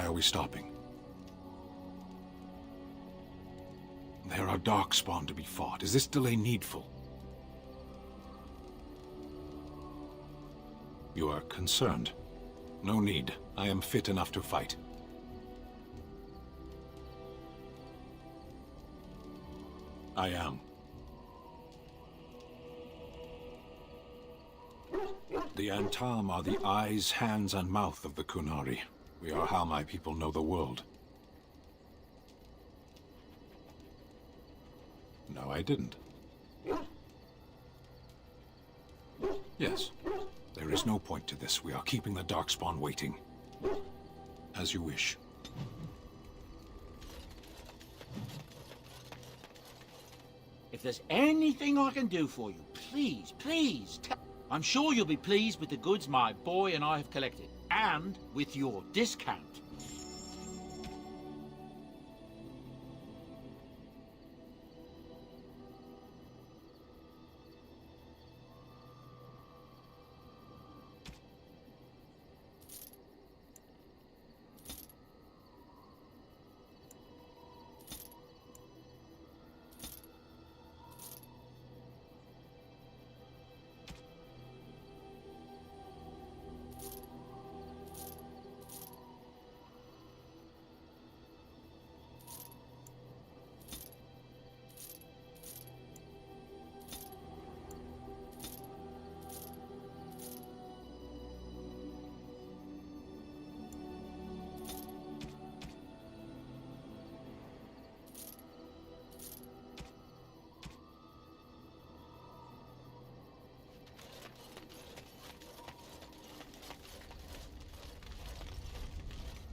are we stopping? There are Darkspawn to be fought. Is this delay needful? You are concerned. No need. I am fit enough to fight. I am. The Antam are the eyes, hands, and mouth of the Qunari. We are how my people know the world. No, I didn't. Yes. There is no point to this. We are keeping the Darkspawn waiting. As you wish. If there's anything I can do for you, please, please tell... I'm sure you'll be pleased with the goods my boy and I have collected, and with your discount.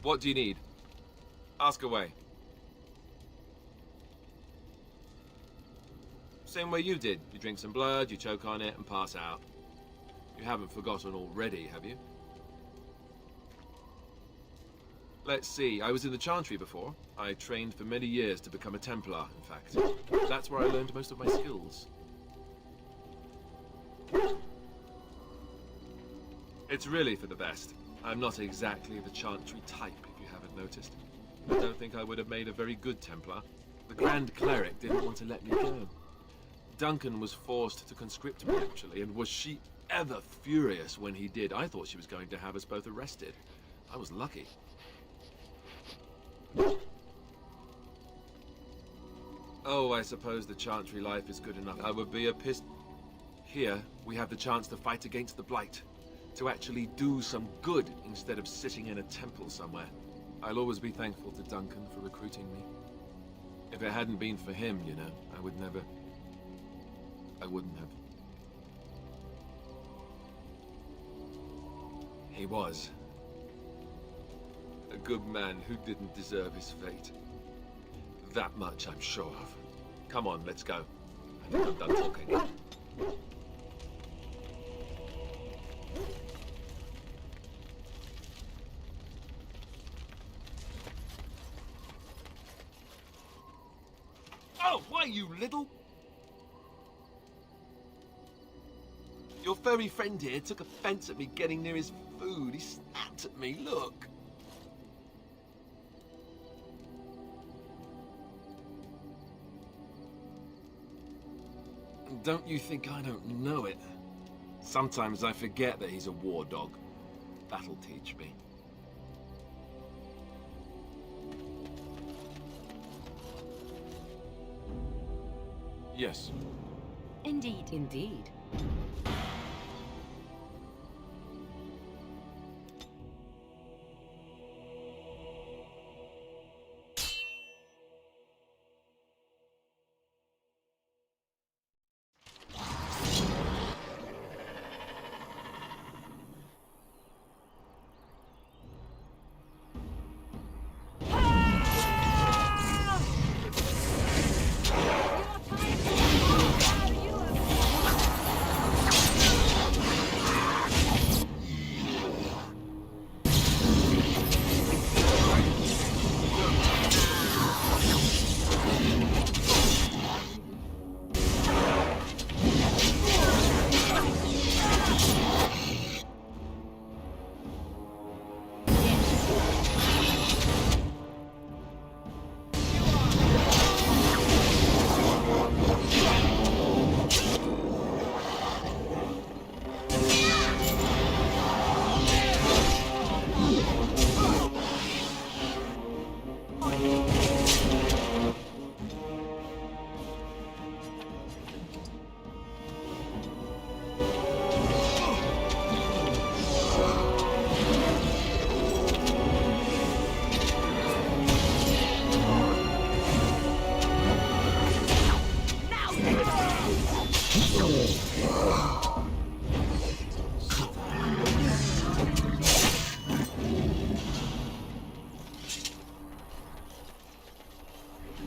What do you need? Ask away. Same way you did. You drink some blood, you choke on it, and pass out. You haven't forgotten already, have you? Let's see, I was in the Chantry before. I trained for many years to become a Templar, in fact. That's where I learned most of my skills. It's really for the best. I'm not exactly the Chantry type, if you haven't noticed. I don't think I would have made a very good Templar. The Grand Cleric didn't want to let me go. Duncan was forced to conscript me, actually, and was she ever furious when he did. I thought she was going to have us both arrested. I was lucky. Oh, I suppose the Chantry life is good enough. I would be a pissed... Here, we have the chance to fight against the Blight. To actually do some good instead of sitting in a temple somewhere. I'll always be thankful to Duncan for recruiting me. If it hadn't been for him, you know, I wouldn't have. He was a good man who didn't deserve his fate. That much I'm sure of. Come on, let's go. I think I'm done talking. Oh, why, you little... Your furry friend here took offense at me getting near his food. He snapped at me, look. Don't you think I don't know it? Sometimes I forget that he's a war dog. That'll teach me. Yes. Indeed. Indeed.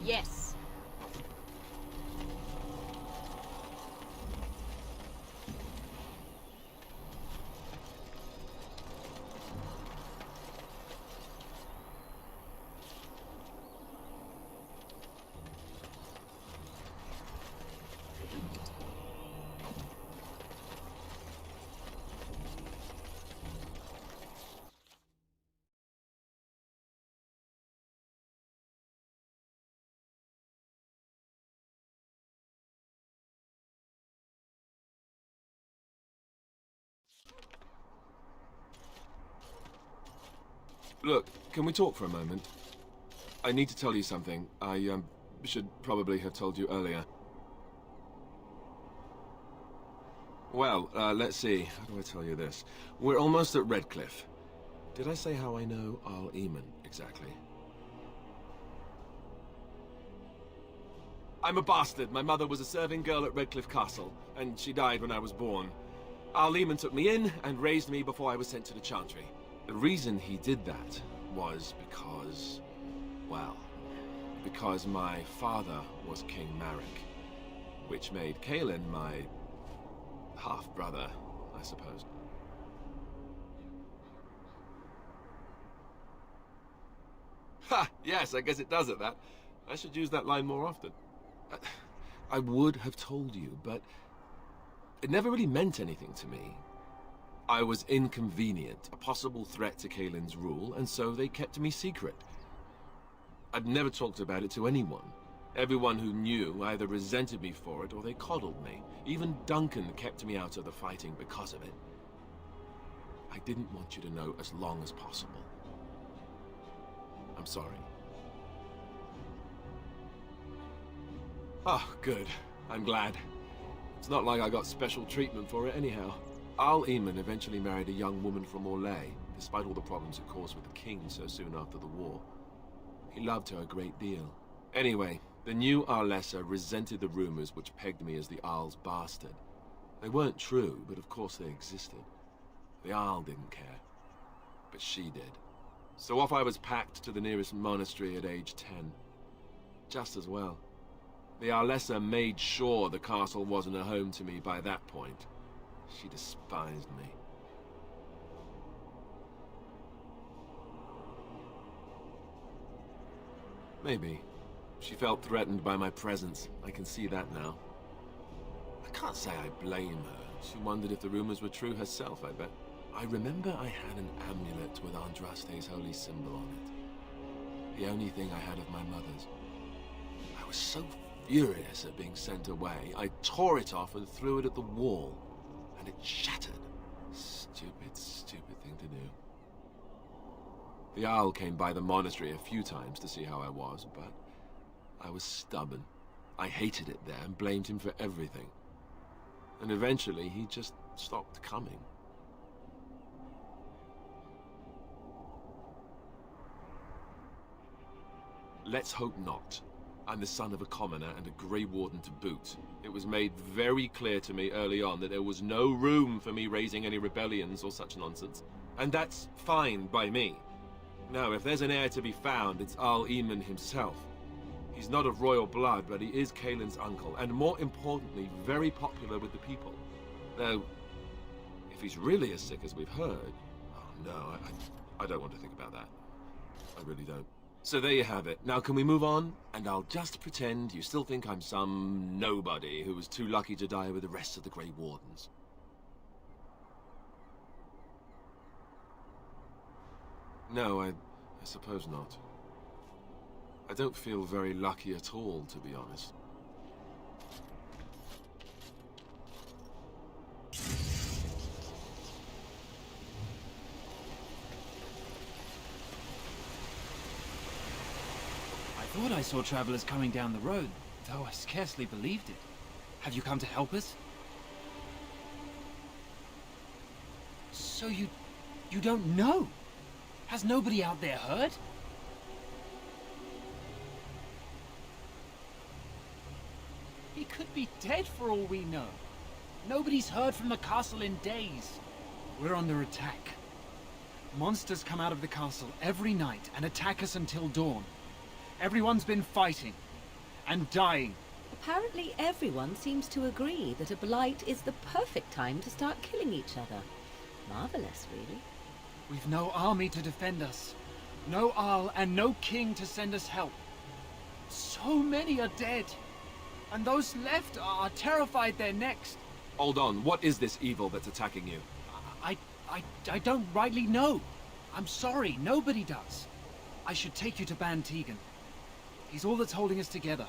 Yes. Look, can we talk for a moment? I need to tell you something. I should probably have told you earlier. Well, let's see. How do I tell you this? We're almost at Redcliffe. Did I say how I know Arl Eamon exactly? I'm a bastard. My mother was a serving girl at Redcliffe Castle, and she died when I was born. Arl Eamon took me in and raised me before I was sent to the Chantry. The reason he did that was because, well, because my father was King Marek, which made Cailan my half-brother, I suppose. Ha! Yes, I guess it does at that. I should use that line more often. I would have told you, but it never really meant anything to me. I was inconvenient, a possible threat to Cailan's rule, and so they kept me secret. I'd never talked about it to anyone. Everyone who knew either resented me for it or they coddled me. Even Duncan kept me out of the fighting because of it. I didn't want you to know as long as possible. I'm sorry. Oh, good. I'm glad. It's not like I got special treatment for it anyhow. Arl Eamon eventually married a young woman from Orlais, despite all the problems it caused with the king so soon after the war. He loved her a great deal. Anyway, the new Arlessa resented the rumors which pegged me as the Arl's bastard. They weren't true, but of course they existed. The Arl didn't care, but she did. So off I was packed to the nearest monastery at age 10. Just as well. The Arlessa made sure the castle wasn't a home to me by that point. She despised me. Maybe. She felt threatened by my presence. I can see that now. I can't say I blame her. She wondered if the rumors were true herself, I bet. I remember I had an amulet with Andraste's holy symbol on it. The only thing I had of my mother's. I was so furious at being sent away, I tore it off and threw it at the wall. And it shattered. Stupid, stupid thing to do. The Arl came by the monastery a few times to see how I was, but I was stubborn. I hated it there and blamed him for everything. And eventually he just stopped coming. Let's hope not. I'm the son of a commoner and a Grey Warden to boot. It was made very clear to me early on that there was no room for me raising any rebellions or such nonsense. And that's fine by me. Now, if there's an heir to be found, it's Arl Eamon himself. He's not of royal blood, but he is Cailan's uncle, and more importantly, very popular with the people. Though, if he's really as sick as we've heard... Oh no, I don't want to think about that. I really don't. So there you have it. Now can we move on? And I'll just pretend you still think I'm some nobody who was too lucky to die with the rest of the Grey Wardens. No, I suppose not. I don't feel very lucky at all, to be honest. I thought I saw travelers coming down the road, though I scarcely believed it. Have you come to help us? So you don't know? Has nobody out there heard? He could be dead for all we know. Nobody's heard from the castle in days. We're under attack. Monsters come out of the castle every night and attack us until dawn. Everyone's been fighting and dying. Apparently everyone seems to agree that a blight is the perfect time to start killing each other. Marvelous, really. We've no army to defend us. No Arl and no king to send us help. So many are dead. And those left are terrified they're next. Hold on, what is this evil that's attacking you? I don't rightly know. I'm sorry, nobody does. I should take you to Ban Tegan. He's all that's holding us together.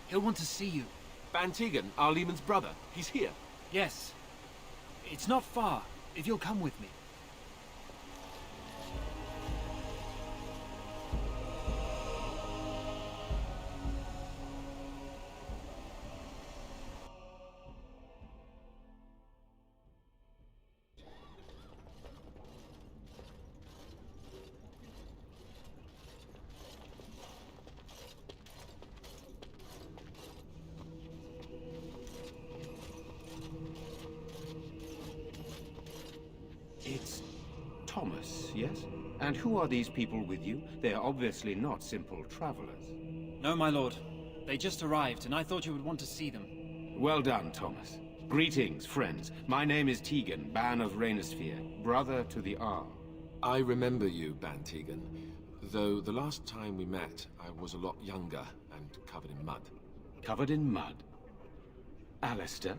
He'll want to see you. Ban Tegan, Arlemon's brother. He's here. Yes. It's not far, if you'll come with me. It's Thomas, yes? And who are these people with you? They are obviously not simple travelers. No, my lord. They just arrived, and I thought you would want to see them. Well done, Thomas. Greetings, friends. My name is Tegan, Ban of Reynisphere, brother to the Arl. I remember you, Ban Tegan. Though the last time we met, I was a lot younger and covered in mud. Covered in mud? Alistair?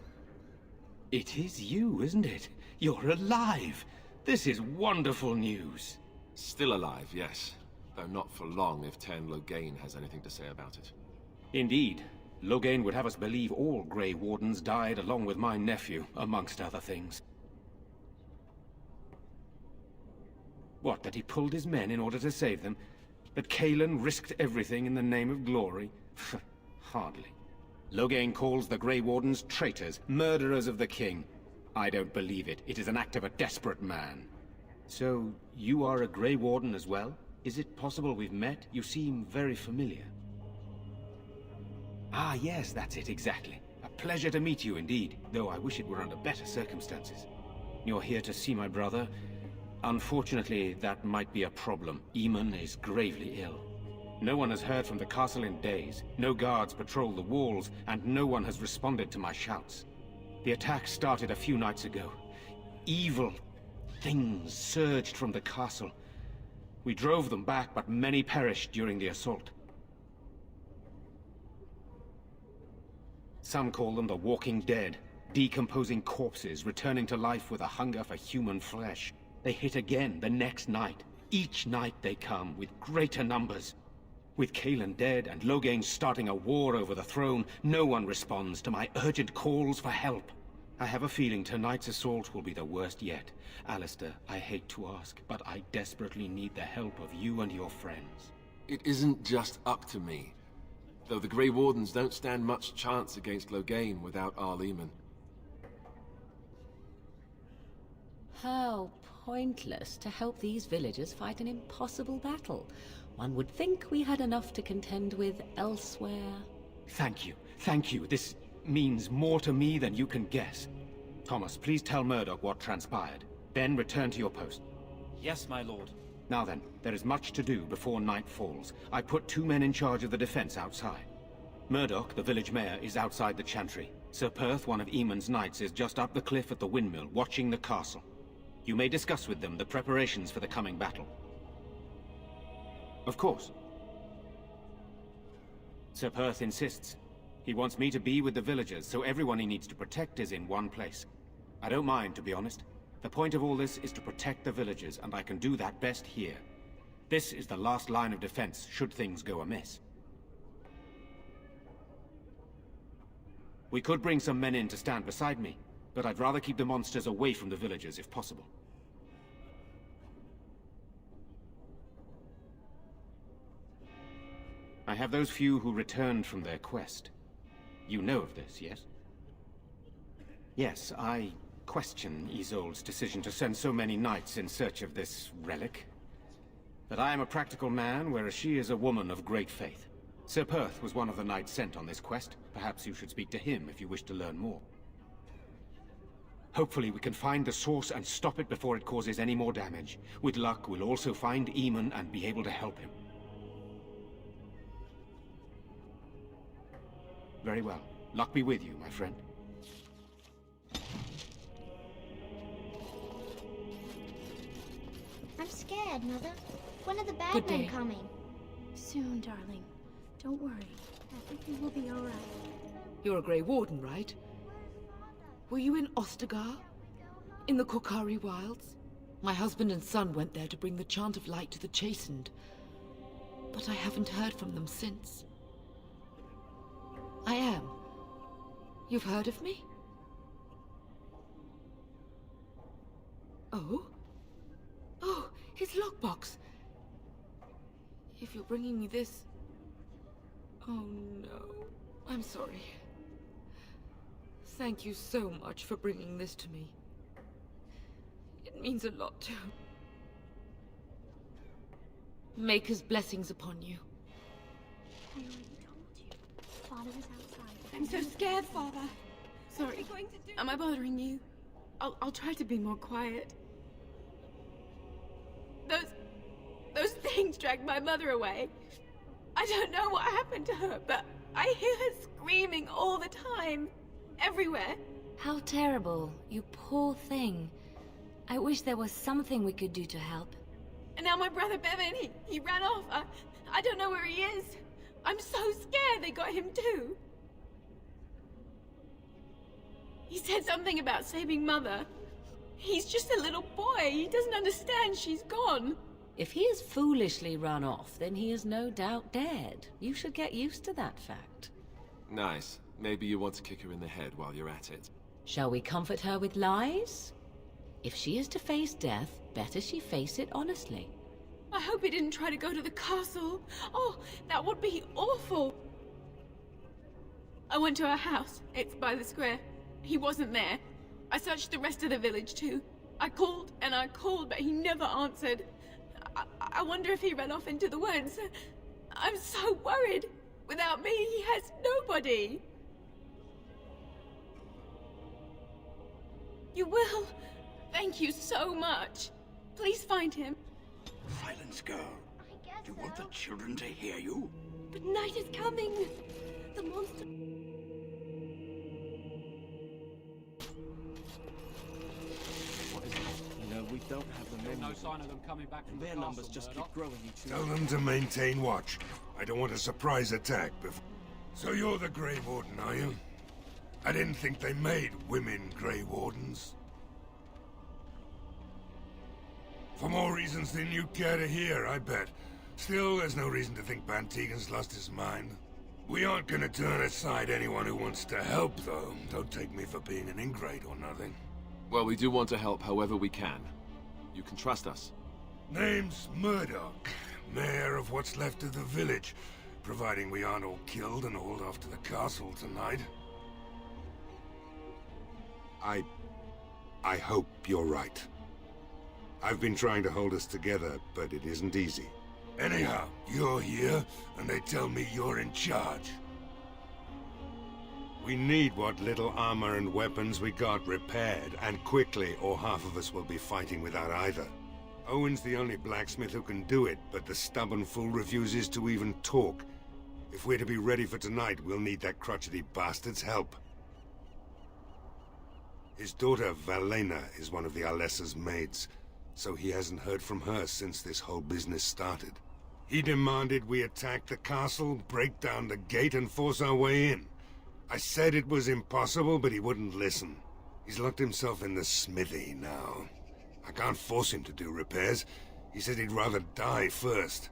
It is you, isn't it? You're alive! This is wonderful news. Still alive, yes. Though not for long if Ten Loghain has anything to say about it. Indeed. Loghain would have us believe all Grey Wardens died along with my nephew, amongst other things. What, that he pulled his men in order to save them? That Cailan risked everything in the name of glory? Hardly. Loghain calls the Grey Wardens traitors, murderers of the king. I don't believe it. It is an act of a desperate man. So, you are a Grey Warden as well? Is it possible we've met? You seem very familiar. Ah, yes, that's it, exactly. A pleasure to meet you indeed, though I wish it were under better circumstances. You're here to see my brother? Unfortunately, that might be a problem. Eamon is gravely ill. No one has heard from the castle in days. No guards patrol the walls, and no one has responded to my shouts. The attack started a few nights ago. Evil things surged from the castle. We drove them back, but many perished during the assault. Some call them the Walking Dead, decomposing corpses returning to life with a hunger for human flesh. They hit again the next night. Each night they come, with greater numbers. With Cailan dead and Loghain starting a war over the throne, no one responds to my urgent calls for help. I have a feeling tonight's assault will be the worst yet. Alistair, I hate to ask, but I desperately need the help of you and your friends. It isn't just up to me. Though the Grey Wardens don't stand much chance against Loghain without Arleman. How pointless to help these villagers fight an impossible battle. One would think we had enough to contend with elsewhere. Thank you. Thank you. This means more to me than you can guess. Thomas, please tell Murdoch what transpired. Then return to your post. Yes, my lord. Now then, there is much to do before night falls. I put 2 men in charge of the defense outside. Murdoch, the village mayor, is outside the chantry. Sir Perth, one of Eamon's knights, is just up the cliff at the windmill, watching the castle. You may discuss with them the preparations for the coming battle. Of course. Sir Perth insists. He wants me to be with the villagers, so everyone he needs to protect is in one place. I don't mind, to be honest. The point of all this is to protect the villagers, and I can do that best here. This is the last line of defense, should things go amiss. We could bring some men in to stand beside me, but I'd rather keep the monsters away from the villagers if possible. I have those few who returned from their quest. You know of this, yes? Yes, I question Isolde's decision to send so many knights in search of this relic. But I am a practical man, whereas she is a woman of great faith. Sir Perth was one of the knights sent on this quest. Perhaps you should speak to him if you wish to learn more. Hopefully we can find the source and stop it before it causes any more damage. With luck, we'll also find Eamon and be able to help him. Very well. Luck be with you, my friend. I'm scared, Mother. When are the bad Good men day. coming? Soon, darling. Don't worry. Everything will be all right. You're a Grey Warden, right? Were you in Ostagar? In the Korkari Wilds? My husband and son went there to bring the Chant of Light to the Chastened. But I haven't heard from them since. I am. You've heard of me? Oh? Oh, his lockbox! If you're bringing me this... Oh no. I'm sorry. Thank you so much for bringing this to me. It means a lot to... Maker's blessings upon you. I already told you. Father was outside. I'm so scared, Father. Sorry. Am I bothering you? I'll try to be more quiet. Those things dragged my mother away. I don't know what happened to her, but I hear her screaming all the time. Everywhere. How terrible, you poor thing. I wish there was something we could do to help. And now my brother Bevan, he ran off. I don't know where he is. I'm so scared they got him too. He said something about saving Mother. He's just a little boy. He doesn't understand she's gone. If he has foolishly run off, then he is no doubt dead. You should get used to that fact. Nice. Maybe you want to kick her in the head while you're at it. Shall we comfort her with lies? If she is to face death, better she face it honestly. I hope he didn't try to go to the castle. Oh, that would be awful. I went to her house. It's by the square. He wasn't there. I searched the rest of the village too. I called and I called, but he never answered. I wonder if he ran off into the woods. I'm so worried. Without me, he has nobody. You will. Thank you so much. Please find him. Silence, girl. I guess Do you want so. the children to hear you? But night is coming. The monster... You know, we don't have the men. No sign of them coming back from Their the numbers castle, just Murdoch. keep growing each Tell night. them to maintain watch. I don't want a surprise attack before... So you're the Grey Warden, are you? I didn't think they made women Grey Wardens. For more reasons than you care to hear, I bet. Still, there's no reason to think Van Tegan's lost his mind. We aren't gonna turn aside anyone who wants to help, though. Don't take me for being an ingrate or nothing. Well, we do want to help however we can. You can trust us. Name's Murdoch, mayor of what's left of the village, providing we aren't all killed and hauled off to the castle tonight. I hope you're right. I've been trying to hold us together, but it isn't easy. Anyhow, you're here, and they tell me you're in charge. We need what little armor and weapons we got repaired, and quickly, or half of us will be fighting without either. Owen's the only blacksmith who can do it, but the stubborn fool refuses to even talk. If we're to be ready for tonight, we'll need that crotchety bastard's help. His daughter, Valena, is one of the Alessa's maids, so he hasn't heard from her since this whole business started. He demanded we attack the castle, break down the gate, and force our way in. I said it was impossible, but he wouldn't listen. He's locked himself in the smithy now. I can't force him to do repairs. He said he'd rather die first.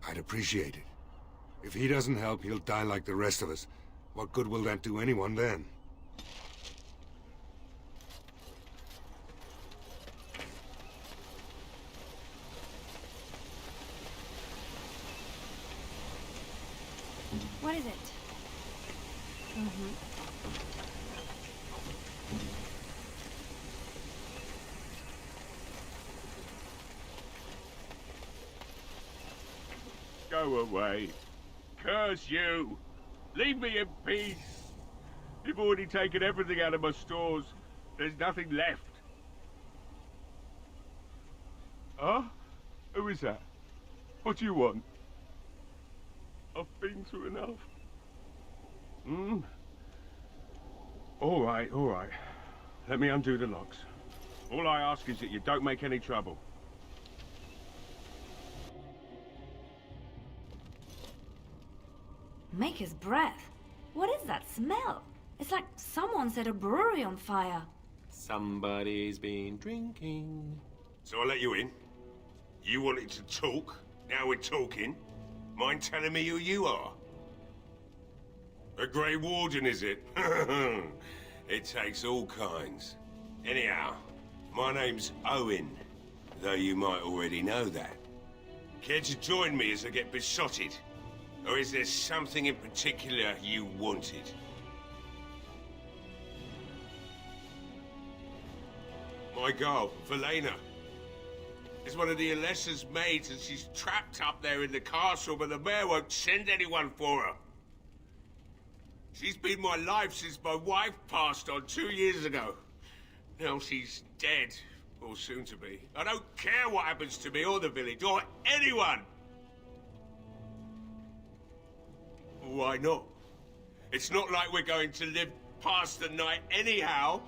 I'd appreciate it. If he doesn't help, he'll die like the rest of us. What good will that do anyone then? What is it? Go away. Curse you! Leave me in peace! You've already taken everything out of my stores. There's nothing left. Huh? Who is that? What do you want? I've been through enough. All right, all right. Let me undo the locks. All I ask is that you don't make any trouble. Maker's breath. What is that smell? It's like someone set a brewery on fire. Somebody's been drinking. So I let you in. You wanted to talk. Now we're talking. Mind telling me who you are? A Grey Warden, is it? It takes all kinds. Anyhow, my name's Owen, though you might already know that. Care to join me as I get besotted? Or is there something in particular you wanted? My girl, Velena, is one of the Alessa's maids, and she's trapped up there in the castle, but the mayor won't send anyone for her. She's been my life since my wife passed on 2 years ago. Now she's dead, or soon to be. I don't care what happens to me or the village, or anyone! Why not? It's not like we're going to live past the night anyhow.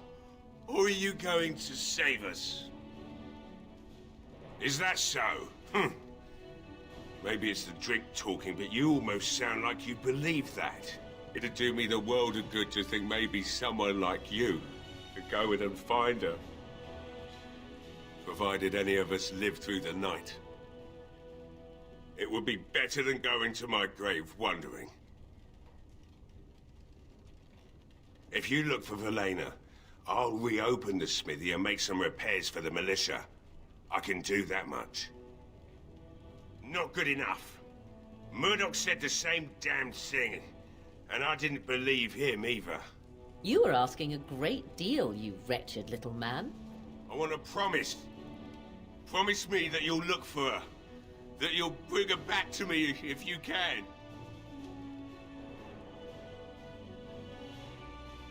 Or are you going to save us? Is that so? Maybe it's the drink talking, but you almost sound like you believe that. It'd do me the world of good to think maybe someone like you could go in and find her. Provided any of us live through the night. It would be better than going to my grave wondering. If you look for Velena, I'll reopen the smithy and make some repairs for the militia. I can do that much. Not good enough. Murdoch said the same damn thing, and I didn't believe him either. You were asking a great deal, you wretched little man. I want a promise. Promise me that you'll look for her. That you'll bring her back to me if you can.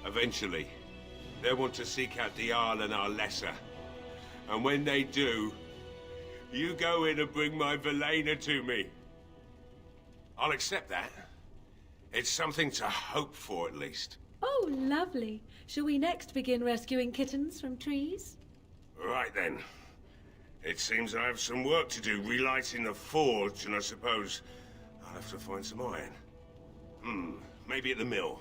Eventually, they'll want to seek out the Jarl and Arlessa. And when they do, you go in and bring my Velena to me. I'll accept that. It's something to hope for, at least. Oh, lovely. Shall we next begin rescuing kittens from trees? Right then. It seems I have some work to do relighting the forge, and I suppose I'll have to find some iron. Maybe at the mill.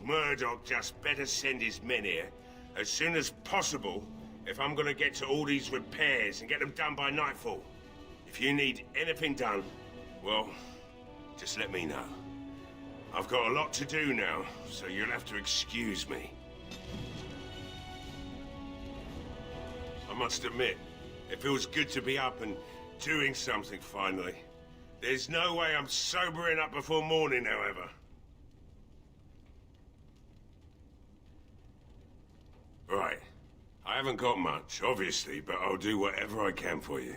Murdoch just better send his men here as soon as possible if I'm gonna get to all these repairs and get them done by nightfall. If you need anything done, well, just let me know. I've got a lot to do now, so you'll have to excuse me. I must admit, it feels good to be up and doing something finally. There's no way I'm sobering up before morning, however. Right. I haven't got much, obviously, but I'll do whatever I can for you.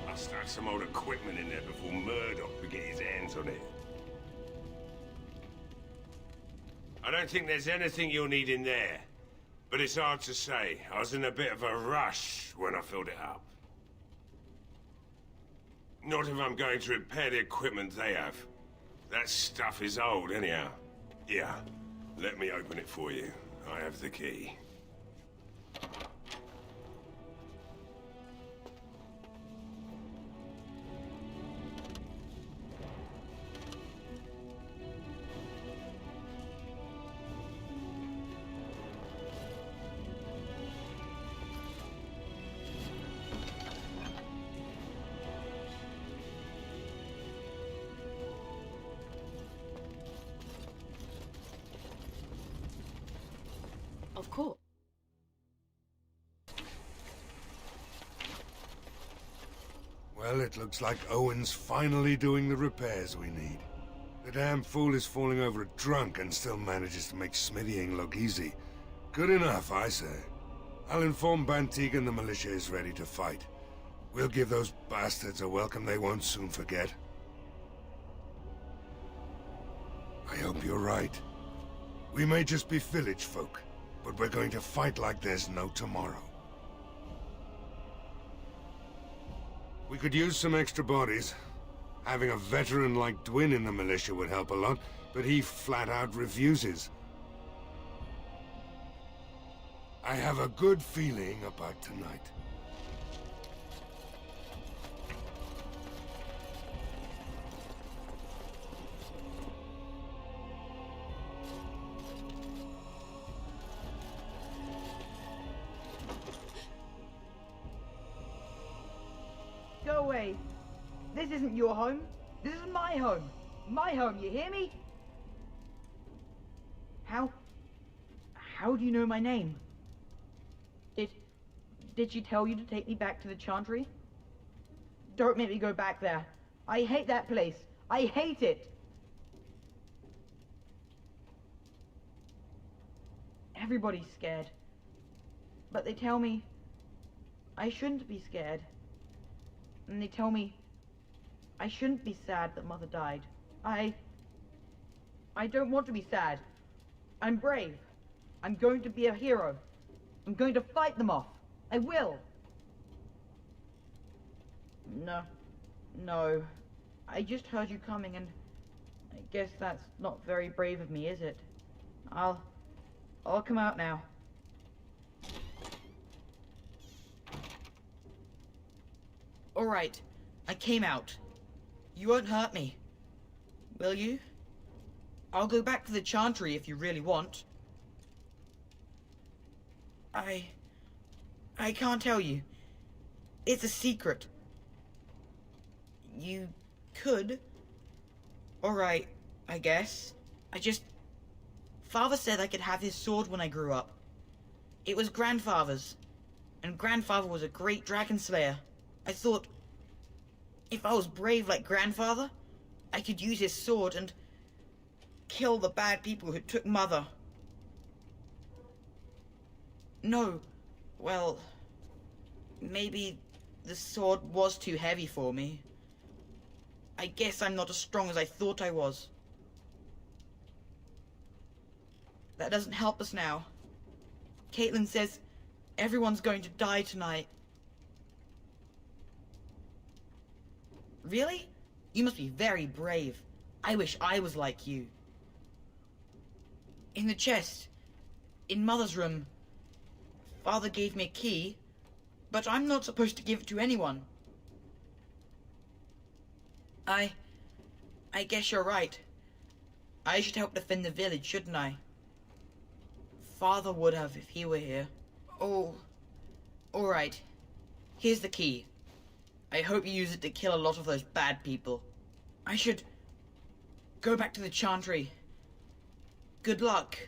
Must have some old equipment in there before Murdoch could get his hands on it. I don't think there's anything you'll need in there, but it's hard to say. I was in a bit of a rush when I filled it up. Not if I'm going to repair the equipment they have. That stuff is old, anyhow. Yeah, let me open it for you. I have the key. Of course. Well, it looks like Owen's finally doing the repairs we need. The damn fool is falling over drunk and still manages to make smithying look easy. Good enough, I say. I'll inform Bantig and the militia is ready to fight. We'll give those bastards a welcome they won't soon forget. I hope you're right. We may just be village folk, but we're going to fight like there's no tomorrow. We could use some extra bodies. Having a veteran like Dwyn in the militia would help a lot, but he flat out refuses. I have a good feeling about tonight. Go away. This isn't your home. This is my home. My home, you hear me? How do you know my name? Did she tell you to take me back to the Chantry? Don't make me go back there. I hate that place. I hate it. Everybody's scared. But they tell me I shouldn't be scared. And they tell me I shouldn't be sad that Mother died. I don't want to be sad. I'm brave. I'm going to be a hero. I'm going to fight them off. I will. No. I just heard you coming and I guess that's not very brave of me, is it? I'll come out now. Alright, I came out. You won't hurt me. Will you? I'll go back to the Chantry if you really want. I can't tell you. It's a secret. You could. Alright, I guess. Father said I could have his sword when I grew up. It was Grandfather's. And Grandfather was a great dragon slayer. I thought, if I was brave like Grandfather, I could use his sword and kill the bad people who took Mother. No, well, maybe the sword was too heavy for me. I guess I'm not as strong as I thought I was. That doesn't help us now. Caitlin says everyone's going to die tonight. Really? You must be very brave. I wish I was like you. In the chest, in Mother's room, Father gave me a key, but I'm not supposed to give it to anyone. I guess you're right. I should help defend the village, shouldn't I? Father would have if he were here. Oh, alright. Here's the key. I hope you use it to kill a lot of those bad people. I should go back to the Chantry. Good luck.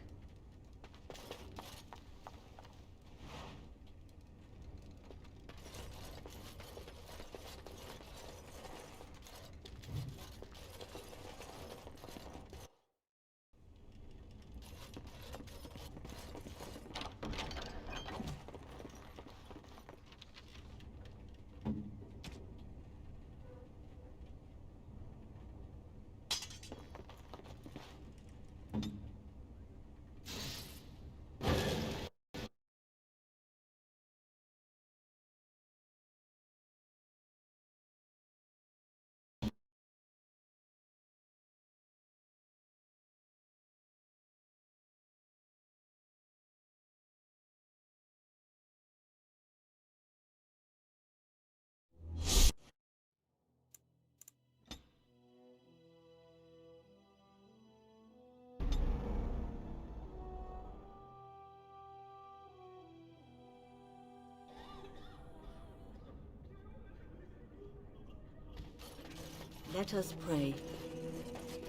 Let us pray.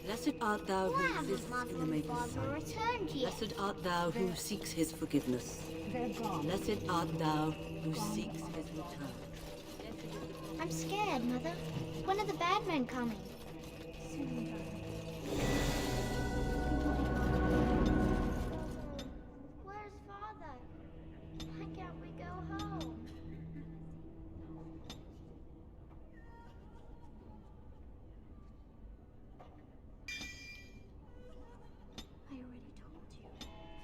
Blessed art thou who exists in the Maker's sight. Blessed art thou who seeks his forgiveness. Blessed art thou who seeks his return. I'm scared, Mother. When are the bad men coming? Soon, where's Father? Why can't we go home? I already told you.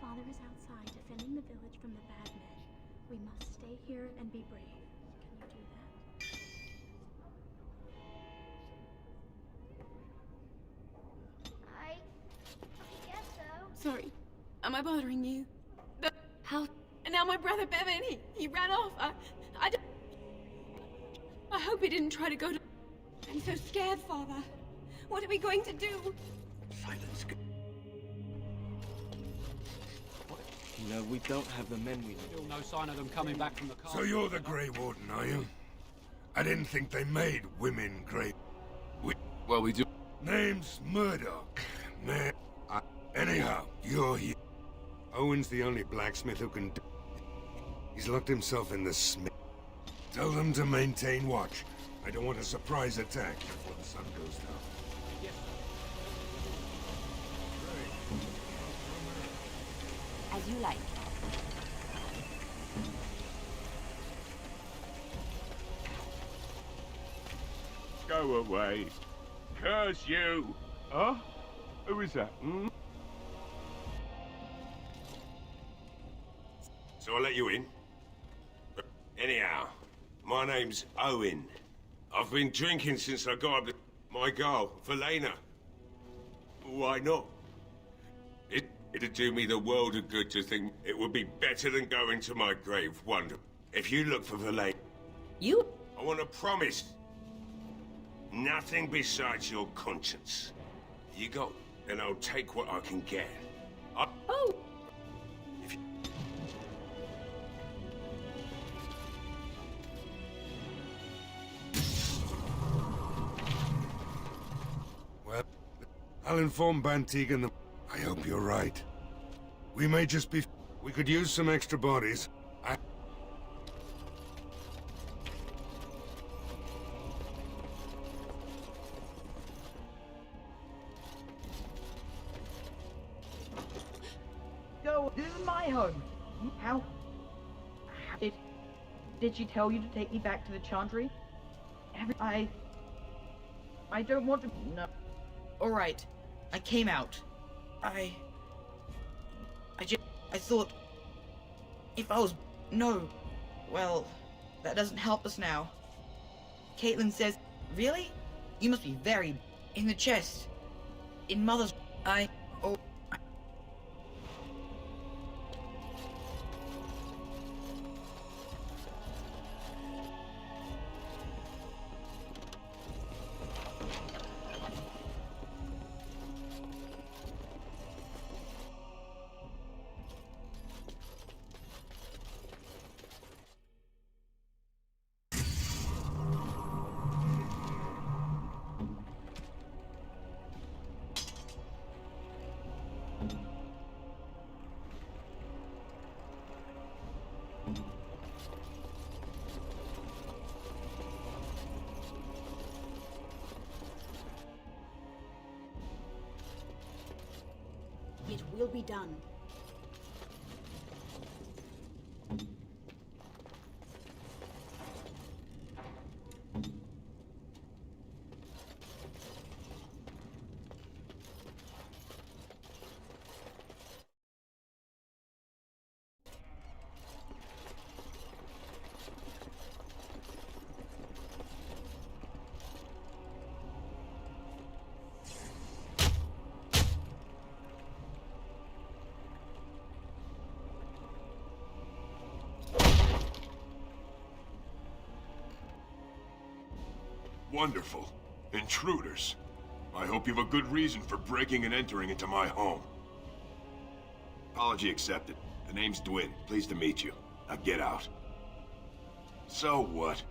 Father is outside defending the village from the bad men. We must stay here and be brave. Can you do that? I guess so. Sorry. Am I bothering you? How? And now my brother Bevan, he ran off. I hope he didn't try to go to... I'm so scared, Father. What are we going to do? Silence. No, we don't have the men we need. Still no sign of them coming back from the castle. So you're the Grey Warden, are you? I didn't think they made women Grey. Well, we do. Name's Murdoch. Man, anyhow, you're here. Owen's the only blacksmith who can do... He's locked himself in the smith. Tell them to maintain watch. I don't want a surprise attack before the sun goes down. As you like. Go away. Curse you! Huh? Who is that, hmm? So I'll let you in. Anyhow, my name's Owen. I've been drinking since I got up to my girl, Verlaine. Why not? It'd do me the world of good to think it would be better than going to my grave, wonder. If you look for Verlaine... You? I want to promise. Nothing besides your conscience. You got, and I'll take what I can get. Oh! Well, I'll inform Bantig and the... I hope you're right. We may just be... We could use some extra bodies. Go. This is my home. How did she tell you to take me back to the Chantry? I don't want to. No. All right. I came out. I thought if I was no. Well, that doesn't help us now. Caitlin says, really? You must be very in the chest. In Mother's. Oh. It will be done. Wonderful. Intruders. I hope you have a good reason for breaking and entering into my home. Apology accepted. The name's Dwin. Pleased to meet you. Now get out. So what?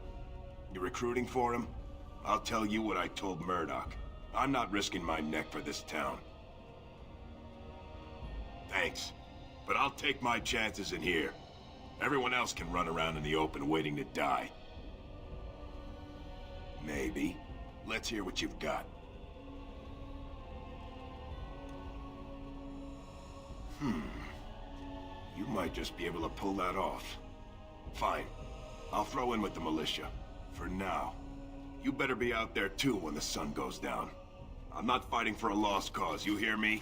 You're recruiting for him? I'll tell you what I told Murdoch. I'm not risking my neck for this town. Thanks. But I'll take my chances in here. Everyone else can run around in the open waiting to die. Maybe. Let's hear what you've got. You might just be able to pull that off. Fine. I'll throw in with the militia. For now. You better be out there too when the sun goes down. I'm not fighting for a lost cause, you hear me?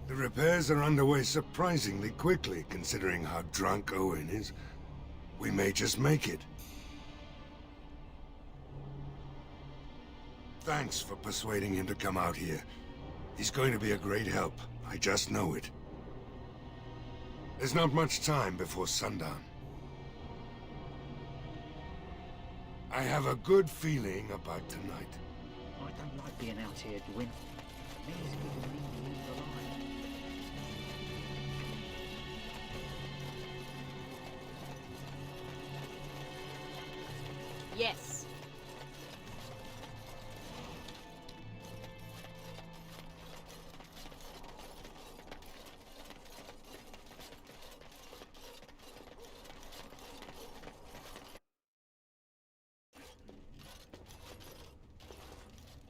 The repairs are underway surprisingly quickly, considering how drunk Owen is. We may just make it. Thanks for persuading him to come out here. He's going to be a great help. I just know it. There's not much time before sundown. I have a good feeling about tonight. I don't like being out here, Gwyn. Me's giving me the line. Yes.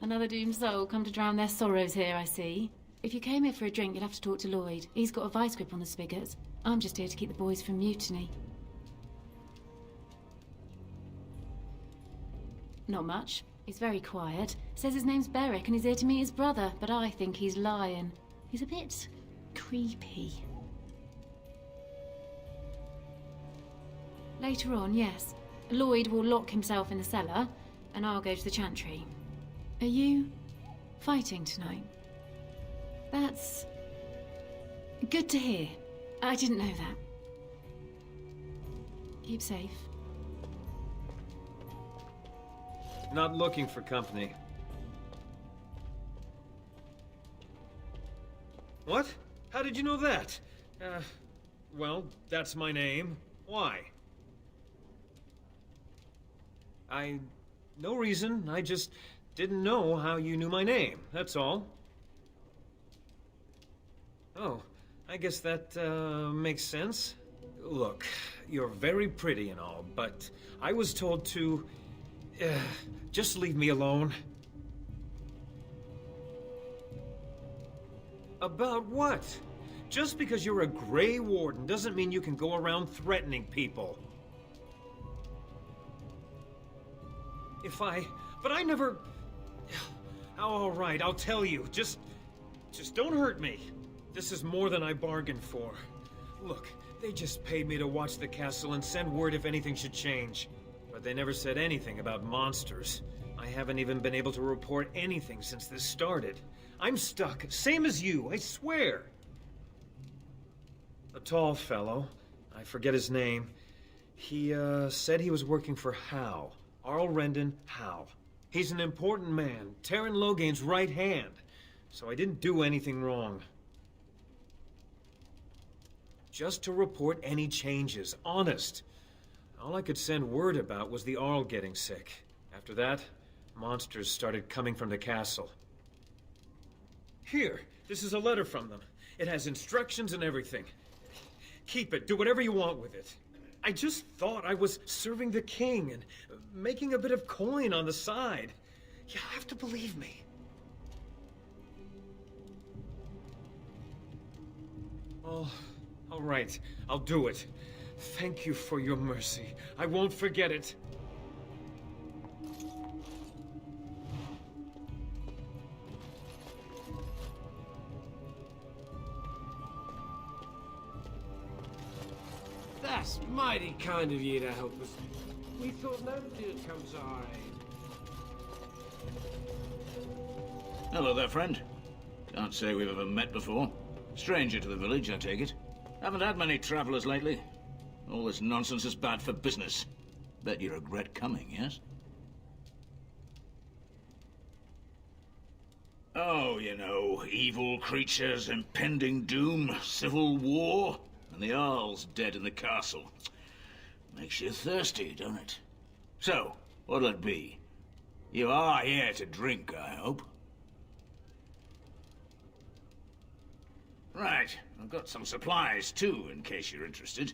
Another doomed soul come to drown their sorrows here, I see. If you came here for a drink, you'd have to talk to Lloyd. He's got a vice grip on the spigots. I'm just here to keep the boys from mutiny. Not much. He's very quiet. Says his name's Beric and he's here to meet his brother, but I think he's lying. He's a bit creepy. Later on, yes. Lloyd will lock himself in the cellar, and I'll go to the chantry. Are you fighting tonight? That's good to hear. I didn't know that. Keep safe. Not looking for company. What? How did you know that? Well, that's my name. Why? No reason. I just didn't know how you knew my name, that's all. Oh, I guess that, makes sense. Look, you're very pretty and all, but I was told to... just leave me alone. About what? Just because you're a Grey Warden doesn't mean you can go around threatening people. But I never... Oh, all right, I'll tell you. Just don't hurt me. This is more than I bargained for. Look, they just paid me to watch the castle and send word if anything should change. But they never said anything about monsters. I haven't even been able to report anything since this started. I'm stuck, same as you, I swear. A tall fellow, I forget his name. He, said he was working for Hal. Arl Rendon Hal. He's an important man, Taron Logain's right hand. So I didn't do anything wrong. Just to report any changes, honest. All I could send word about was the Arl getting sick. After that, monsters started coming from the castle. Here, this is a letter from them. It has instructions and everything. Keep it, do whatever you want with it. I just thought I was serving the king and making a bit of coin on the side. You have to believe me. Oh, all right, I'll do it. Thank you for your mercy. I won't forget it. That's mighty kind of you to help us. We thought nobody'd come to our aid. Hello there, friend. Can't say we've ever met before. Stranger to the village, I take it. Haven't had many travelers lately. All this nonsense is bad for business. Bet you regret coming, yes? Oh, you know, evil creatures, impending doom, civil war, and the Jarl's dead in the castle. Makes you thirsty, don't it? So, what'll it be? You are here to drink, I hope. Right, I've got some supplies too, in case you're interested.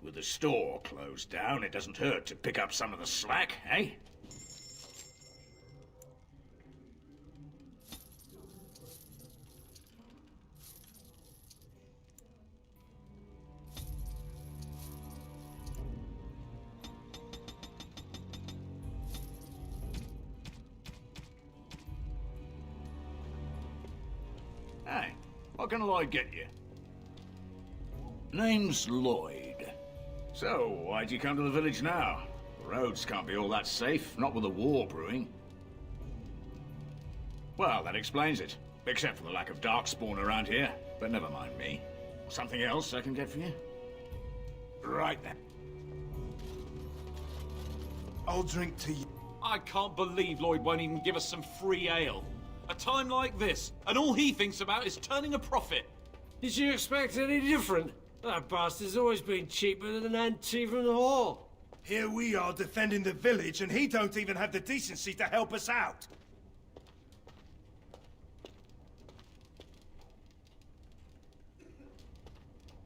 With the store closed down, it doesn't hurt to pick up some of the slack, eh? Hey, what can Lloyd get you? Name's Lloyd. So, why'd you come to the village now? The roads can't be all that safe, not with a war brewing. Well, that explains it. Except for the lack of darkspawn around here. But never mind me. Something else I can get for you? Right then. I'll drink to you. I can't believe Lloyd won't even give us some free ale. A time like this, and all he thinks about is turning a profit. Did you expect any different? That bastard's always been cheaper than an ante from the hall. Here we are defending the village, and he don't even have the decency to help us out.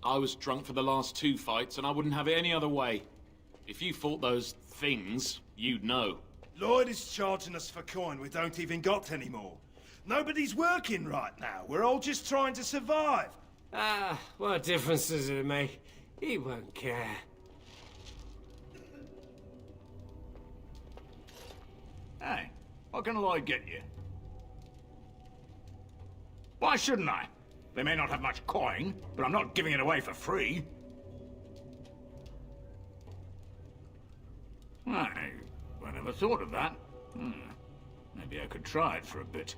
I was drunk for the last 2 fights, and I wouldn't have it any other way. If you fought those things, you'd know. Lloyd is charging us for coin we don't even got anymore. Nobody's working right now. We're all just trying to survive. Ah, what difference does it make? He won't care. Hey, what can Lloyd get you? Why shouldn't I? They may not have much coin, but I'm not giving it away for free. I never thought of that. Maybe I could try it for a bit.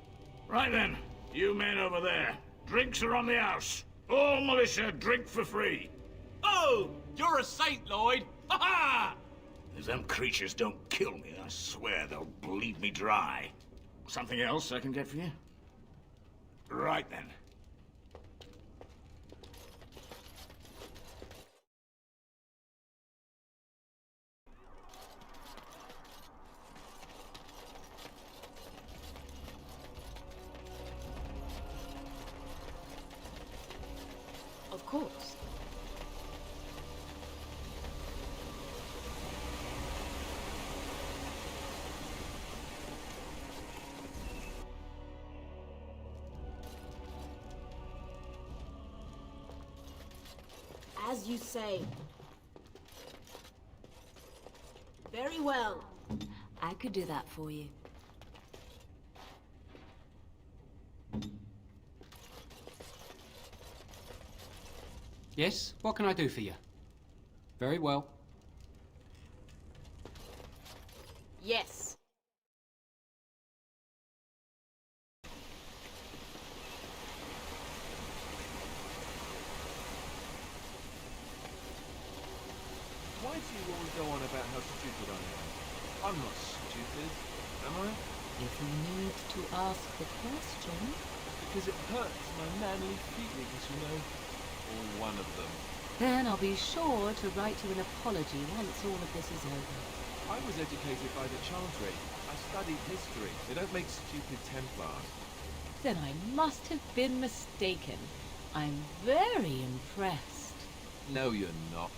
Right then, you men over there. Drinks are on the house. All militia drink for free. Oh, you're a saint, Lloyd. Ha ha! If them creatures don't kill me, I swear they'll bleed me dry. Something else I can get for you? Right then. Of course. As you say. Very well. I could do that for you. Yes? What can I do for you? Very well. Yes. Why do you always go on about how stupid I am? I'm not stupid, am I? If you need to ask the question. Because it hurts my manly feelings, you know. Or one of them. Then I'll be sure to write you an apology once all of this is over. I was educated by the Chantry. I studied history. They don't make stupid Templars. Then I must have been mistaken. I'm very impressed. No, you're not.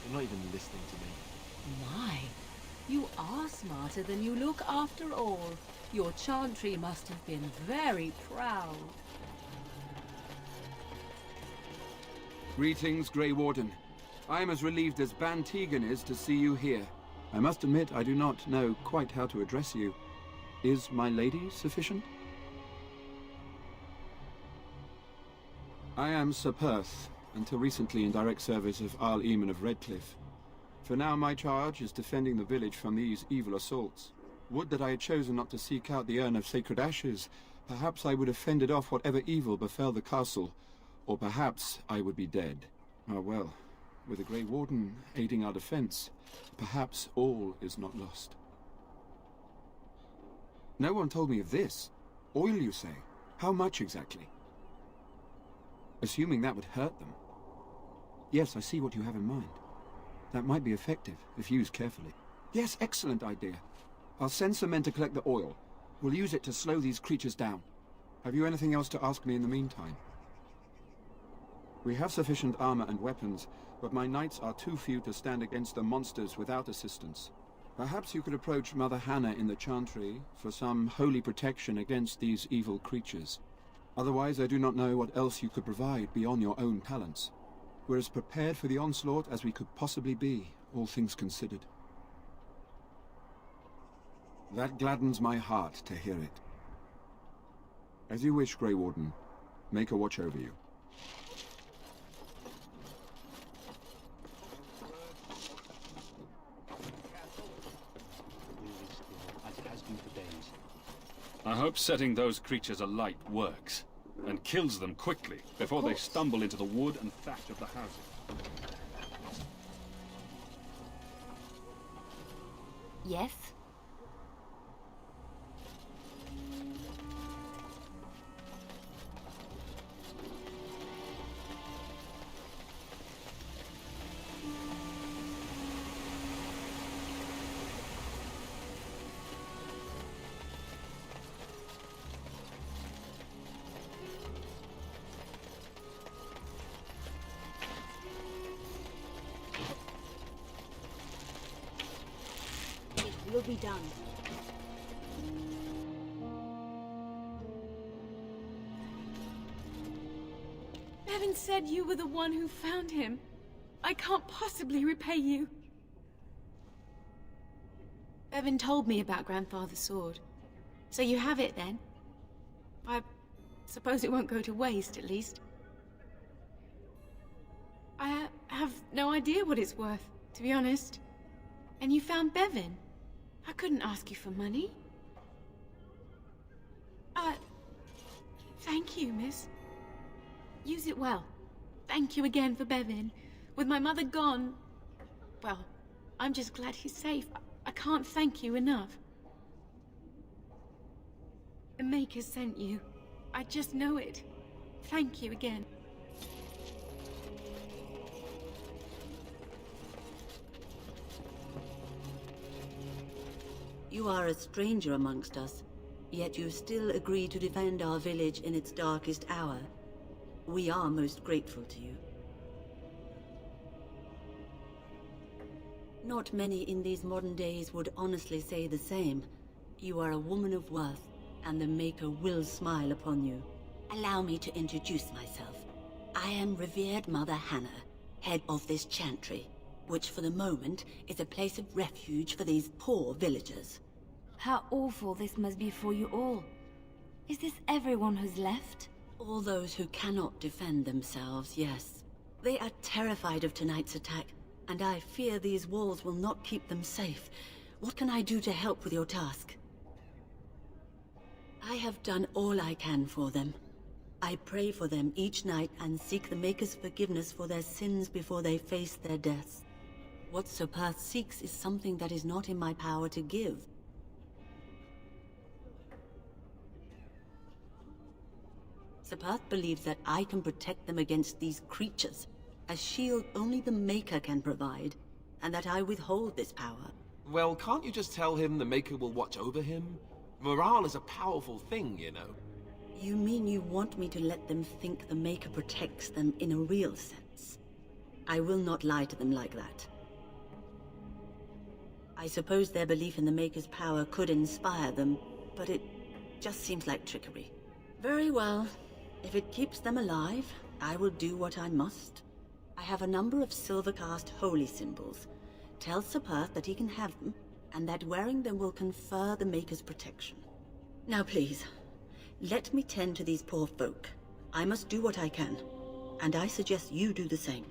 You're not even listening to me. My, you are smarter than you look after all. Your Chantry must have been very proud. Greetings, Grey Warden. I am as relieved as Ban Tegan is to see you here. I must admit I do not know quite how to address you. Is my lady sufficient? I am Sir Perth, until recently in direct service of Arl Eamon of Redcliffe. For now my charge is defending the village from these evil assaults. Would that I had chosen not to seek out the urn of sacred ashes. Perhaps I would have fended off whatever evil befell the castle, Or perhaps I would be dead. Ah, well, with the Grey Warden aiding our defense, perhaps all is not lost. No one told me of this. Oil, you say? How much exactly? Assuming that would hurt them. Yes, I see what you have in mind. That might be effective, if used carefully. Yes, excellent idea. I'll send some men to collect the oil. We'll use it to slow these creatures down. Have you anything else to ask me in the meantime? We have sufficient armor and weapons, but my knights are too few to stand against the monsters without assistance. Perhaps you could approach Mother Hannah in the Chantry for some holy protection against these evil creatures. Otherwise, I do not know what else you could provide beyond your own talents. We're as prepared for the onslaught as we could possibly be, all things considered. That gladdens my heart to hear it. As you wish, Grey Warden. Make a watch over you. I hope setting those creatures alight works, and kills them quickly, before they stumble into the wood and thatch of the houses. Yes? Will be done. Bevan said you were the one who found him. I can't possibly repay you. Bevan told me about Grandfather's sword. So you have it then? I suppose it won't go to waste, at least. I have no idea what it's worth, to be honest. And you found Bevan? I couldn't ask you for money. Thank you, miss. Use it well. Thank you again for Bevan. With my mother gone... Well, I'm just glad he's safe. I can't thank you enough. The Maker sent you. I just know it. Thank you again. You are a stranger amongst us, yet you still agree to defend our village in its darkest hour. We are most grateful to you. Not many in these modern days would honestly say the same. You are a woman of worth, and the Maker will smile upon you. Allow me to introduce myself. I am revered Mother Hannah, head of this chantry, which for the moment is a place of refuge for these poor villagers. How awful this must be for you all. Is this everyone who's left? All those who cannot defend themselves, yes. They are terrified of tonight's attack, and I fear these walls will not keep them safe. What can I do to help with your task? I have done all I can for them. I pray for them each night and seek the Maker's forgiveness for their sins before they face their deaths. What Sir Perth seeks is something that is not in my power to give. Sir Perth believes that I can protect them against these creatures, a shield only the Maker can provide, and that I withhold this power. Well, can't you just tell him the Maker will watch over him? Morale is a powerful thing, you know. You mean you want me to let them think the Maker protects them in a real sense? I will not lie to them like that. I suppose their belief in the Maker's power could inspire them, but it just seems like trickery. Very well. If it keeps them alive, I will do what I must. I have a number of silver-cast holy symbols. Tell Sir Perth that he can have them, and that wearing them will confer the Maker's protection. Now please, let me tend to these poor folk. I must do what I can, and I suggest you do the same.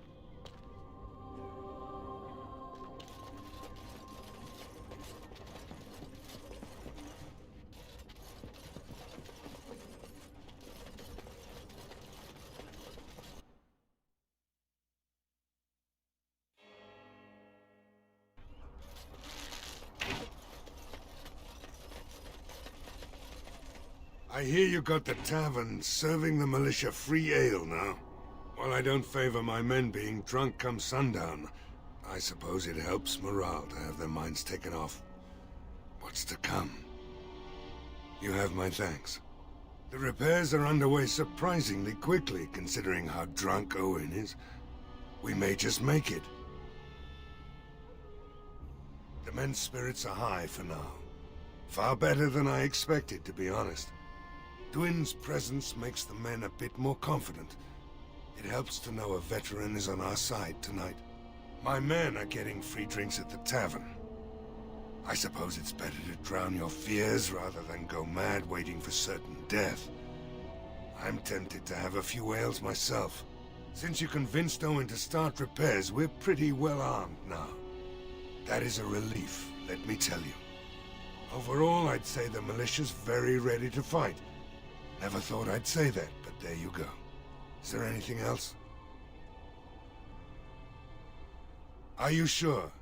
I hear you got the tavern serving the militia free ale now. While I don't favor my men being drunk come sundown, I suppose it helps morale to have their minds taken off what's to come. You have my thanks. The repairs are underway surprisingly quickly, considering how drunk Owen is. We may just make it. The men's spirits are high for now. Far better than I expected, to be honest. Dwin's presence makes the men a bit more confident. It helps to know a veteran is on our side tonight. My men are getting free drinks at the tavern. I suppose it's better to drown your fears rather than go mad waiting for certain death. I'm tempted to have a few ales myself. Since you convinced Owen to start repairs, we're pretty well armed now. That is a relief, let me tell you. Overall, I'd say the militia's very ready to fight. Never thought I'd say that, but there you go. Is there anything else? Are you sure?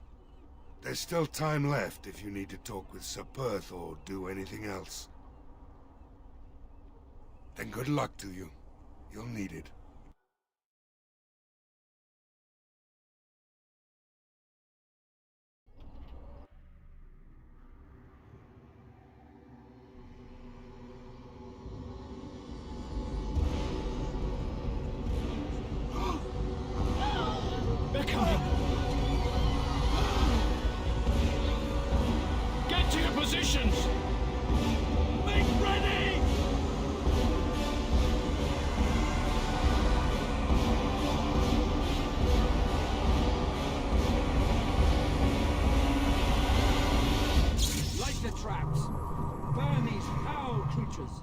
There's still time left if you need to talk with Sir Perth or do anything else. Then good luck to you. You'll need it. They're coming! Get to your positions! Make ready! Light the traps! Burn these foul creatures!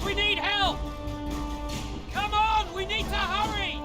We need help! Come on, we need to hurry!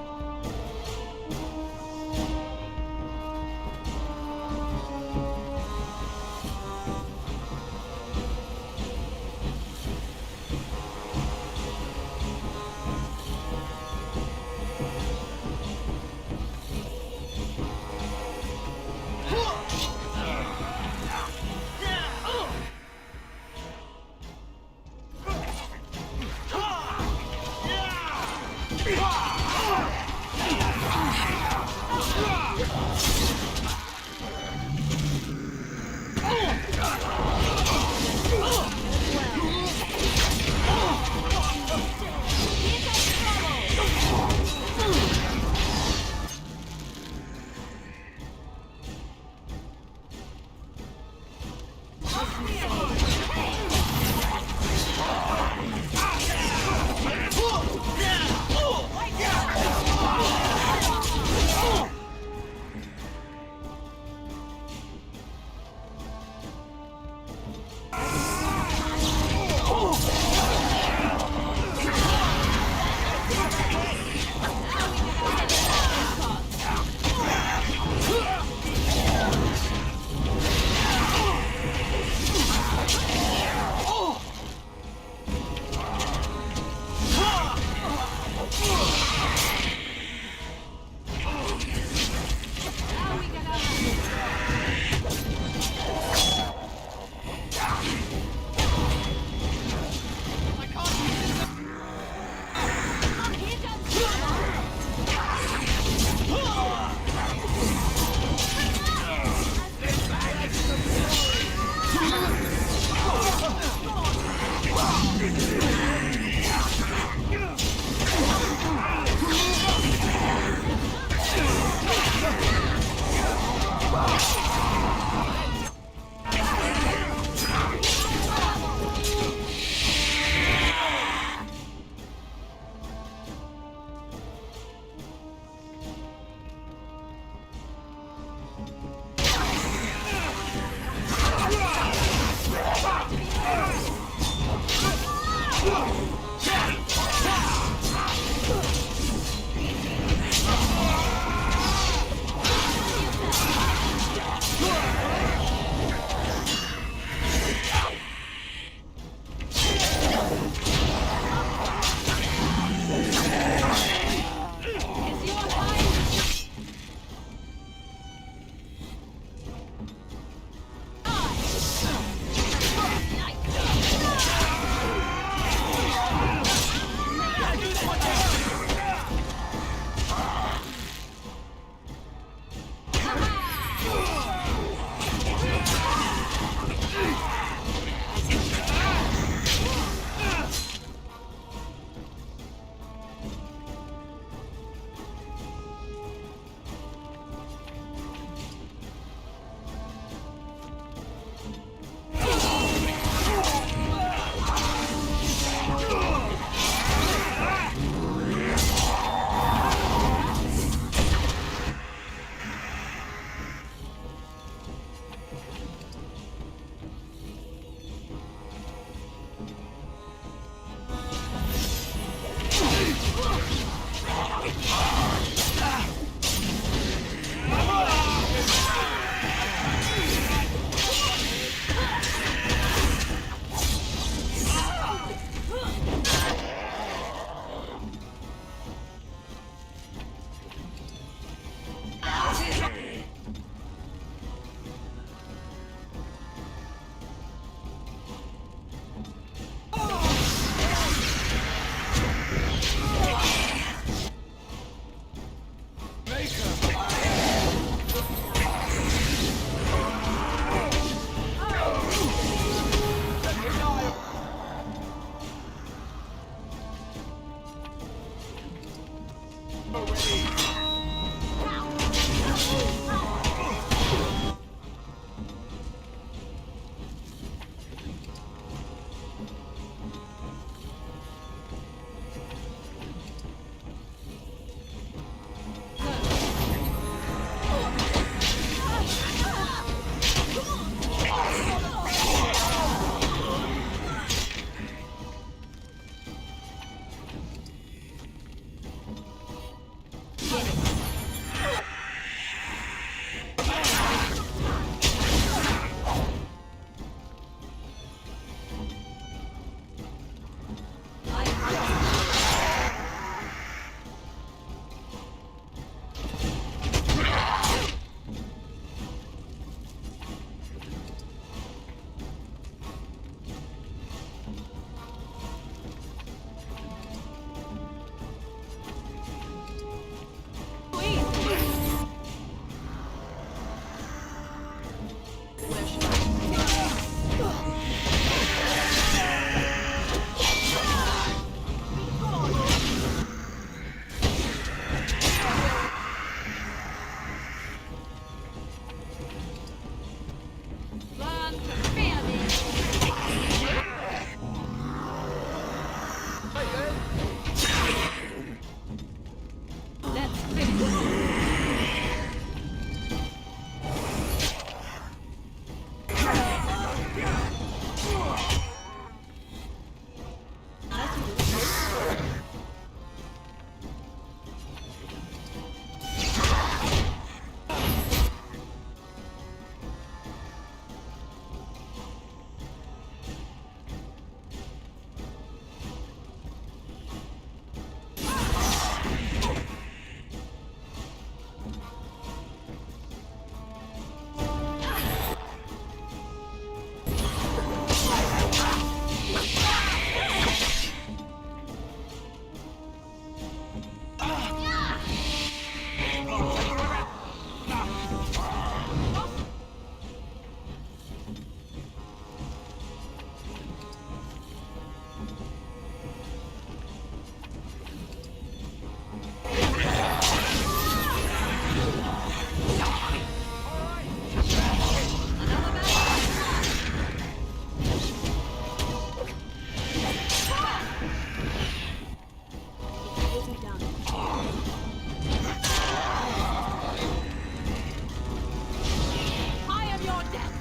your death.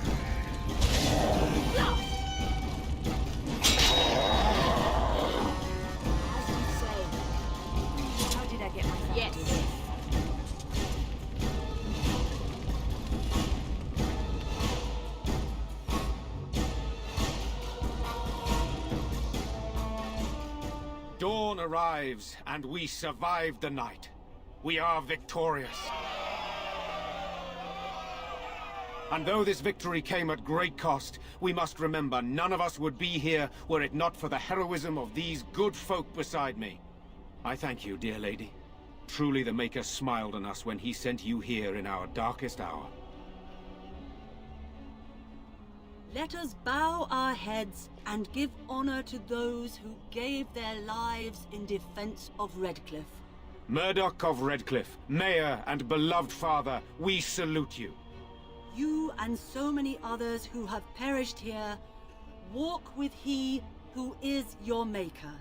Blast! As you say. How did I get myself Yes. into this? Dawn arrives, and we survived the night. We are victorious. And though this victory came at great cost, we must remember none of us would be here were it not for the heroism of these good folk beside me. I thank you, dear lady. Truly the Maker smiled on us when he sent you here in our darkest hour. Let us bow our heads and give honor to those who gave their lives in defense of Redcliffe. Murdoch of Redcliffe, Mayor and beloved father, we salute you. You and so many others who have perished here, walk with he who is your Maker.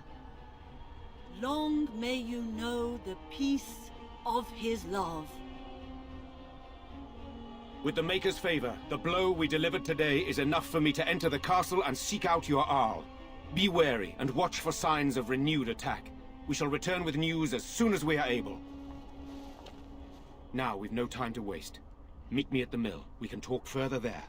Long may you know the peace of his love. With the Maker's favor, the blow we delivered today is enough for me to enter the castle and seek out your Arl. Be wary and watch for signs of renewed attack. We shall return with news as soon as we are able. Now, we've no time to waste. Meet me at the mill. We can talk further there.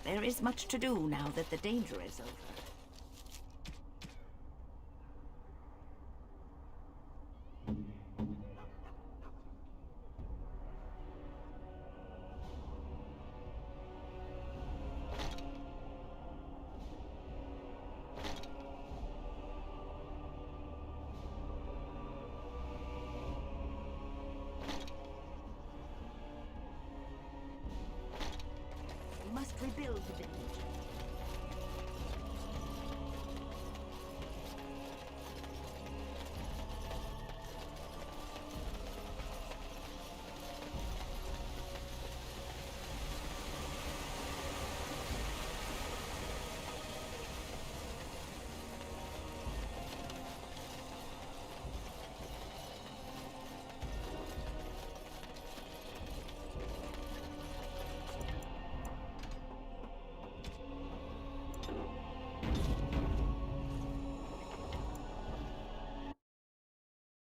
There is much to do now that the danger is over.